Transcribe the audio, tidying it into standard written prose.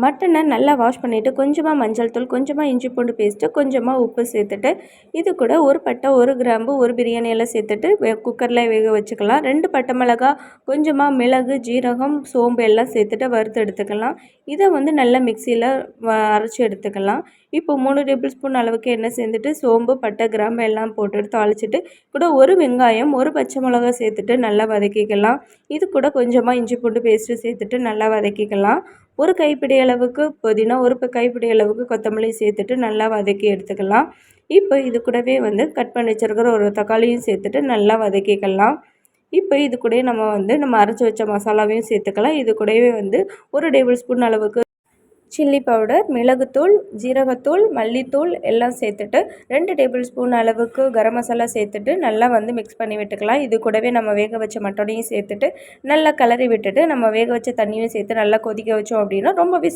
மட்டனை நல்லா வாஷ் பண்ணிவிட்டு கொஞ்சமாக மஞ்சள் தூள், கொஞ்சமாக இஞ்சி பூண்டு பேஸ்ட்டு, கொஞ்சமாக உப்பு சேர்த்துட்டு இது கூட ஒரு பட்டை, ஒரு கிராம்பு, ஒரு பிரியாணி இலை சேர்த்துட்டு குக்கரில் வேக வச்சுக்கலாம். 2 பட்டை மிளகா, கொஞ்சமாக மிளகு, ஜீரகம், சோம்பு எல்லாம் சேர்த்துட்டு வறுத்து எடுத்துக்கலாம். இதை நல்லா மிக்சியில் அரைச்சி எடுத்துக்கலாம். இப்போ 3 டேபிள் ஸ்பூன் அளவுக்கு எண்ணெய் சேர்த்துட்டு சோம்பு, பட்டை, கிராம்பு எல்லாம் போட்டுட்டு தாளிச்சிட்டு கூட ஒரு வெங்காயம், ஒரு பச்சை மிளகா சேர்த்துட்டு நல்லா வதக்கிக்கலாம். இது கூட கொஞ்சமாக இஞ்சி பூண்டு பேஸ்ட்டு சேர்த்துட்டு நல்லா வதக்கிக்கலாம். ஒரு கைப்பிடி அளவுக்கு புதினா, ஒரு கைப்பிடி அளவுக்கு கொத்தமல்லி சேர்த்துட்டு நல்லா வதக்கி எடுத்துக்கலாம். இப்போ இது கூடவே கட் பண்ணி வச்சுருக்கிற ஒரு தக்காளியும் சேர்த்துட்டு நல்லா வதக்கிக்கலாம். இப்போ இது கூடயே நம்ம அரைச்சி வச்ச மசாலாவையும் சேர்த்துக்கலாம். இது கூடவே ஒரு டேபிள் ஸ்பூன் அளவுக்கு சில்லி பவுடர், மிளகுத்தூள், ஜீரகத்தூள், மல்லித்தூள் எல்லாம் சேர்த்துட்டு 2 டேபிள் ஸ்பூன் அளவுக்கு கரம் மசாலா சேர்த்துட்டு நல்லா மிக்ஸ் பண்ணி விட்டுக்கலாம். இது கூடவே நம்ம வேக வச்ச மட்டனையும் சேர்த்துட்டு நல்லா கிளறி விட்டுட்டு நம்ம வேக வச்ச தண்ணியும் சேர்த்து நல்லா கொதிக்க வச்சோம் அப்படின்னா ரொம்பவே